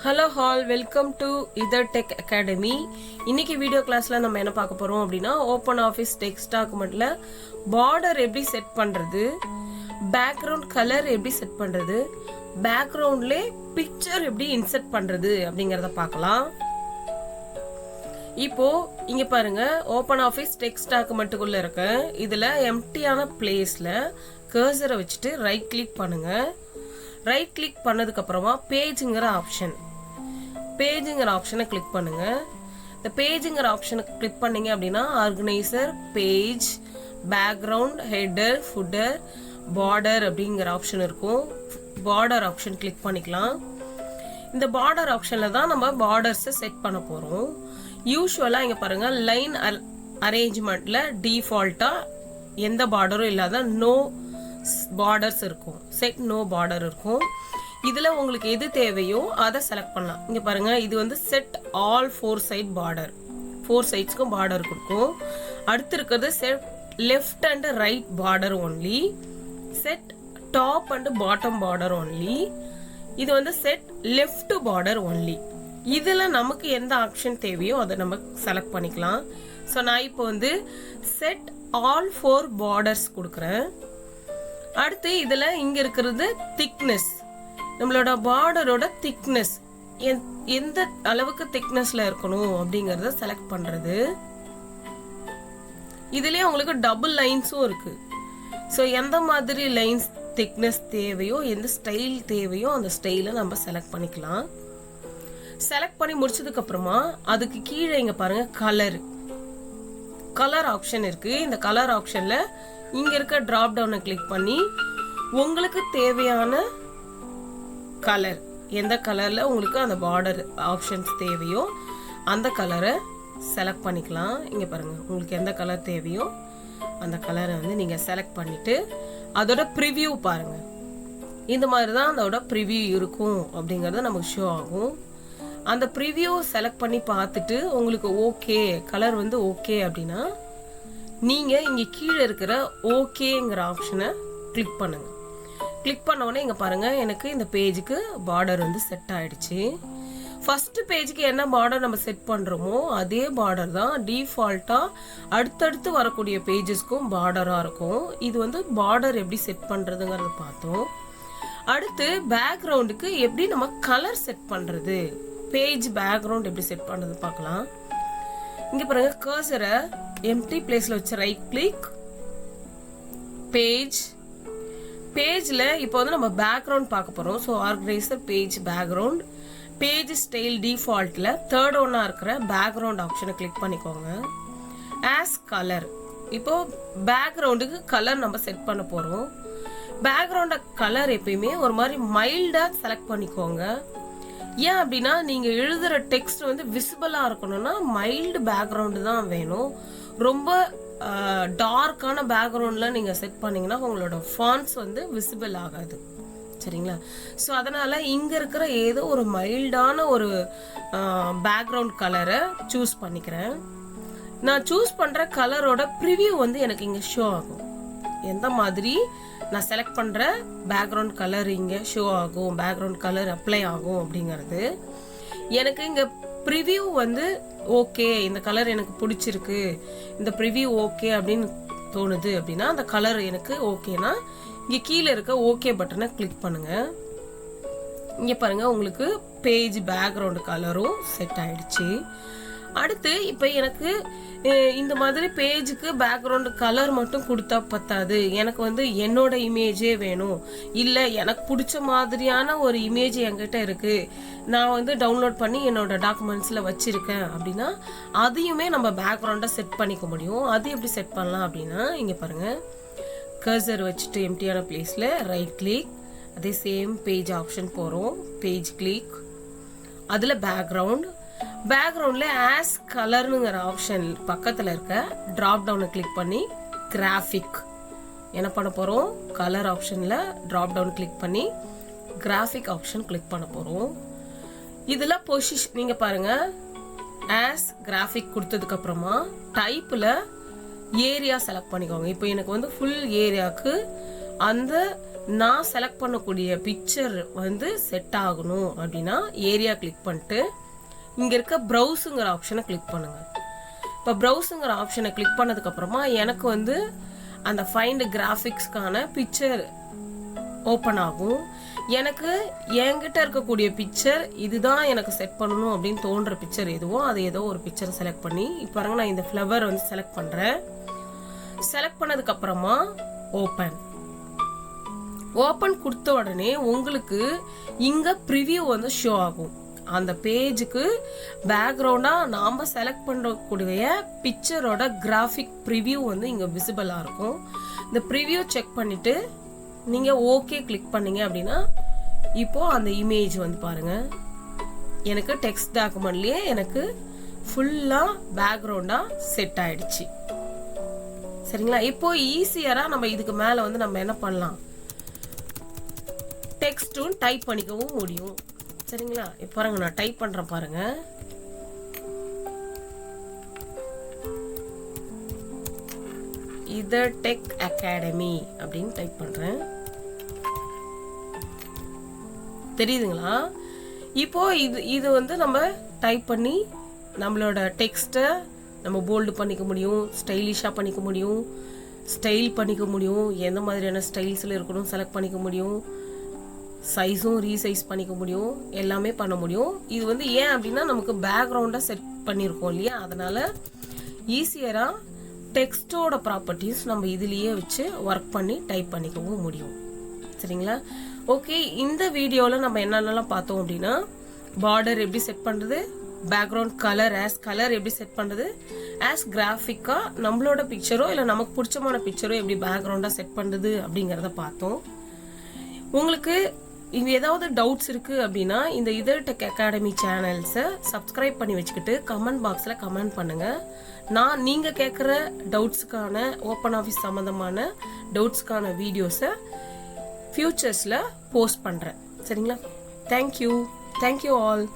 Hello hall, welcome to இதர் tech academy. இன்னைக்கு video கிளாஸ்ல நம்ம என்ன பார்க்க போறோம் அப்படின்னா, ஓப்பன் ஆஃபீஸ் டெக்ஸ்ட் டாக்குமெண்ட்ல பார்டர் எப்படி செட் பண்றது, பேக்ரவுண்ட் கலர் எப்படி செட் பண்றது, பேக்ரவுண்ட்ல பிக்சர் எப்படி இன்சர்ட் பண்றது அப்படிங்கறத பார்க்கலாம். இப்போ இங்க பாருங்க, ஓப்பன் ஆஃபீஸ் டெக்ஸ்ட் டாக்குமெண்ட்டுக்குள்ள இருக்க இதுல எம்டியான பிளேஸ்ல கர்சரை வச்சுட்டு ரைட் கிளிக் பண்ணுங்க. ரைட் கிளிக் பண்ணதுக்கு அப்புறமா பேஜ்ங்கிற ஆப்ஷனை கிளிக் பண்ணுங்க. இந்த பேஜ்ங்கிற ஆப்ஷனை கிளிக் பண்ணீங்க அப்படின்னா organiser, page, background, header, footer, border அப்படிங்கிற ஆப்ஷன் இருக்கும். பார்டர் ஆப்ஷன் கிளிக் பண்ணிக்கலாம். இந்த பார்டர் ஆப்ஷன்ல தான் நம்ம பார்டர்ஸை செட் பண்ண போறோம். யூஸ்வலா இங்க பாருங்க, லைன் அரேஞ்ச்மெண்ட்ல டிஃபால்ட்டா எந்த பார்டரும் இல்லாத நோ பார்டர்ஸ் இருக்கும், செட் நோ பார்டர் இருக்கும். இதுல உங்களுக்கு எது தேவையோ அதை செலக்ட் பண்ணலாம். இங்க பாருங்க, இது வந்து செட் ஆல் 4 சைட் பார்டர், 4 சைட்ஸ்க்கும் பார்டர் கொடுக்கும். அடுத்து இருக்கிறது set left and right border only, set top and bottom border only, இது வந்து செட் லெஃப்ட் பார்டர் ஒன்லி. இதுல நமக்கு எந்த ஆப்ஷன் தேவையோ அதை நம்ம செலக்ட் பண்ணிக்கலாம். ஸோ நான் இப்போ வந்து செட் ஆல் 4 பார்டர்ஸ் கொடுக்குறேன். அடுத்து இதுல இங்க இருக்கிறது திக்னஸ், நம்மளோட பார்டரோட திக்னஸ் எந்த அளவுக்கு திக்னஸ்ல இருக்கணும் அப்படிங்கறத செலக்ட் பண்றது. இதுலயே உங்களுக்கு டபுள் லைன்ஸும் இருக்கு. ஸோ எந்த மாதிரி லைன்ஸ் திக்னஸ் தேவையோ, எந்த ஸ்டைல் தேவையோ அந்த ஸ்டைலை நம்ம செலக்ட் பண்ணிக்கலாம். செலக்ட் பண்ணி முடிச்சதுக்கு அப்புறமா அதுக்கு கீழே இங்க பாருங்க கலர் ஆப்ஷன் இருக்கு. இந்த கலர் ஆப்ஷன்ல இங்க இருக்க டிராப் டவுனை கிளிக் பண்ணி உங்களுக்கு தேவையான கலர், எந்த கலர்ல உங்களுக்கு அந்த பார்டர் ஆப்ஷன்ஸ் தேவையோ அந்த கலரை செலக்ட் பண்ணிக்கலாம். இங்க பாருங்க, உங்களுக்கு எந்த கலர் தேவையோ அந்த கலரை வந்து நீங்க செலக்ட் பண்ணிட்டு அதோட ப்ரிவியூ பாருங்க. இந்த மாதிரி தான் அதோட ப்ரிவியூ இருக்கும் அப்படிங்கறது நமக்கு ஷோ ஆகும். அந்த ப்ரிவியூ செலக்ட் பண்ணி பார்த்துட்டு உங்களுக்கு ஓகே, கலர் வந்து ஓகே அப்படின்னா நீங்க இங்க கீழே இருக்கிற ஓகேங்கிற ஆப்ஷனை கிளிக் பண்ணுங்க. கிளிக் பண்ண உடனே இங்க பாருங்க, எனக்கு இந்த பேஜுக்கு பார்டர் வந்து செட் ஆயிடுச்சு. ஃபர்ஸ்ட் பேஜுக்கு என்ன பார்டர் நம்ம செட் பண்றோமோ அதே பார்டர் தான் டிஃபால்ட்டா அடுத்தடுத்து வரக்கூடிய பேஜஸ்க்கும் பார்டரா இருக்கும். இது வந்து பார்டர் எப்படி செட் பண்றதுங்கிறத பார்த்தோம். அடுத்து பேக்ரவுண்டுக்கு எப்படி நம்ம கலர் செட் பண்றது, பேஜ் பேக்ரவுண்ட் எப்படி செட் பண்றது பார்க்கலாம். இங்க பாருங்க, கர்சரை எம்டி பிளேஸ்ல வச்சு ரைட் கிளிக், பேஜ்ல இப்போ வந்து நம்ம பேக்ரவுண்ட் பார்க்க போறோம். So organiser, page, background, page style டிஃபால்ட்ல தேர்ட் ஒன்னா இருக்கிற பேக்ரவுண்ட் ஆப்ஷனை கிளிக் பண்ணிக்கோங்க. ஆஸ் கலர், இப்போ பேக்ரவுண்டுக்கு கலர் நம்ம செட் பண்ண போறோம். பேக்ரவுண்ட் கலர் எப்பயுமே ஒரு மாதிரி மைல்டா செலக்ட் பண்ணிக்கோங்க. ஏன் அப்படின்னா, நீங்க எழுதுற டெக்ஸ்ட் வந்து விசிபிளா இருக்கணும்னா மைல்டு பேக்ரவுண்ட் தான் வேணும். ரொம்ப டார்க்கான பேக்ரவுண்ட்ல நீங்க செட் பண்ணீங்கன்னா உங்களோட ஃபாண்ட்ஸ் வந்து விசிபிள் ஆகாது, சரிங்களா? ஸோ அதனால இங்க இருக்கிற ஏதோ ஒரு மைல்டான ஒரு பேக்ரவுண்ட் கலரை சூஸ் பண்ணிக்கிறேன். நான் சூஸ் பண்ற கலரோட ப்ரிவியூ வந்து எனக்கு இங்க ஷோ ஆகும். எந்த மாதிரி நான் செலக்ட் பண்ற பேக்ரவுண்ட் கலர் இங்க ஷோ ஆகும், பேக்ரவுண்ட் கலர் அப்ளை ஆகும் அப்படிங்கிறது எனக்கு இங்க ப்ரிவியூ வந்து ஓகே, இந்த கலர் எனக்கு பிடிச்சிருக்கு, இந்த ப்ரிவியூ ஓகே அப்படின்னு தோணுது அப்படின்னா, அந்த கலர் எனக்கு ஓகேனா இங்க கீழே இருக்க ஓகே பட்டனை கிளிக் பண்ணுங்க. இங்க பாருங்க, உங்களுக்கு பேஜ் பேக்ரவுண்ட் கலரும் செட் ஆயிடுச்சு. அடுத்து இப்ப எனக்கு இந்த மாதிரி பேஜுக்கு பேக்ரவுண்ட் கலர் மட்டும் கொடுத்தா பத்தாது, எனக்கு வந்து என்னோட இமேஜே வேணும், இல்ல எனக்கு பிடிச்ச மாதிரியான ஒரு இமேஜ் என்கிட்ட இருக்கு, நான் வந்து டவுன்லோட் பண்ணி என்னோட டாக்குமெண்ட்ஸ்ல வச்சிருக்கேன் அப்படின்னா அதையுமே நம்ம பேக்ரவுண்டை செட் பண்ணிக்க முடியும். அது எப்படி செட் பண்ணலாம் அப்படின்னா, இங்க பாருங்க, கர்சர் வச்சுட்டு எம்டியான பிளேஸ்ல ரைட் கிளிக், அதே சேம் பேஜ் ஆப்ஷன் போறோம், பேஜ் கிளிக், அதுல பேக்ரவுண்ட்ல ஆஸ் கலர்னுங்கிற ஆப்ஷன் பக்கத்துல இருக்க டிராப் டவுனை கிளிக் பண்ணி கிராஃபிக் என்ன பண்ண போறோம், கலர் ஆப்ஷன்ல டிராப் டவுன் கிளிக் பண்ணி கிராஃபிக் ஆப்ஷன் கிளிக் பண்ண போறோம். இதுல பொசிஷன் நீங்க பாருங்க, ஆஸ் கிராஃபிக் கொடுத்ததுக்கு அப்புறமா டைப்ல ஏரியா செலக்ட் பண்ணிக்கோங்க. இப்போ எனக்கு வந்து ஃபுல் ஏரியாக்கு அந்த நான் செலக்ட் பண்ணக்கூடிய பிக்சர் வந்து செட் ஆகணும் அப்படின்னா ஏரியா கிளிக் பண்ணிட்டு இங்க இருக்க ப்ரௌஸுங்கிற ஆப்ஷனை கிளிக் பண்ணுங்க. இப்போ ப்ரௌஸுங்கிற ஆப்ஷனை கிளிக் பண்ணதுக்கு அப்புறமா எனக்கு வந்து அந்த ஃபைண்ட் கிராஃபிக்ஸ்க்கான பிக்சர் ஓப்பன் ஆகும். எனக்கு என்கிட்ட இருக்கக்கூடிய பிக்சர் இதுதான் எனக்கு செட் பண்ணணும் அப்படின்னு தோன்ற பிக்சர் எதுவோ அது ஏதோ ஒரு பிக்சர் செலக்ட் பண்ணி இப்போ பாருங்க நான் இந்த ஃப்ளவர் வந்து செலக்ட் பண்றேன். செலக்ட் பண்ணதுக்கு அப்புறமா ஓப்பன் கொடுத்த உடனே உங்களுக்கு இங்க ப்ரிவியூ வந்து ஷோ ஆகும். அந்த பேஜுக்கு பேக்ரவுண்டா நாம செலக்ட் பண்ணக்கூடிய பிக்சரோட கிராஃபிக் ப்ரிவியூ வந்து இங்க விசிபிளா இருக்கும். இந்த ப்ரிவியூ செக் பண்ணிட்டு நீங்க ஓகே கிளிக் பண்ணீங்க அப்படின்னா இப்போ அந்த இமேஜ் வந்து பாருங்க எனக்கு டெக்ஸ்ட் டாக்குமெண்ட்லயே எனக்கு ஃபுல்லா பேக்ரவுண்டா செட் ஆயிடுச்சு. சரிங்களா? இப்போ ஈஸியரா நம்ம இதுக்கு மேல வந்து நம்ம என்ன பண்ணலாம், டெக்ஸ்டும் டைப் பண்ணிக்கவும் முடியும். சரிங்களா? இப்போ பாருங்க நான் டைப் பண்றேன் பாருங்க. இது டெக் அகாடமி அப்படின்னு டைப் பண்றேன். தெரியுதுங்களா? இப்போ இது வந்து நம்ம டைப் பண்ணி நம்மளோட டெக்ஸ்ட்டை நம்ம போல்டு பண்ணிக்க முடியும், ஸ்டைலிஷா பண்ணிக்க முடியும், ஸ்டைல் பண்ணிக்க முடியும், எந்த மாதிரியான ஸ்டைல்ஸ்ல இருக்கணும் செலக்ட் பண்ணிக்க முடியும், சைஸும் ரீசைஸ் பண்ணிக்க முடியும், எல்லாமே பண்ண முடியும். இது வந்து ஏன் அப்படின்னா நமக்கு பேக்ரவுண்டா செட் பண்ணியிருக்கோம் இல்லையா, அதனால ஈஸியரா டெக்ஸ்டோட ப்ராப்பர்ட்டிஸ் நம்ம இதுலயே வச்சு ஒர்க் பண்ணி டைப் பண்ணிக்கவும் முடியும். சரிங்களா? ஓகே, இந்த வீடியோல நம்ம என்னென்னலாம் பார்த்தோம் அப்படின்னா பார்டர் எப்படி செட் பண்றது, பேக்ரவுண்ட் கலர் எப்படி செட் பண்றது, ஆஸ் கிராஃபிக்கா நம்மளோட பிக்சரோ இல்ல நமக்கு பிடிச்சமான பிக்சரோ எப்படி பேக்ரவுண்டா செட் பண்றது அப்படிங்கறத பார்த்தோம். உங்களுக்கு இது ஏதாவது டவுட்ஸ் இருக்கு அப்படின்னா இந்த இதர் டெக் அகாடமி சேனல்ஸை சப்ஸ்கிரைப் பண்ணி வச்சுக்கிட்டு கமெண்ட் பாக்ஸ்ல கமெண்ட் பண்ணுங்க. நான் நீங்க கேட்குற டவுட்ஸுக்கான ஓப்பன் ஆஃபீஸ் சம்பந்தமான டவுட்ஸ்க்கான வீடியோஸை ஃபியூச்சர்ஸ்ல போஸ்ட் பண்றேன். சரிங்களா? Thank you all.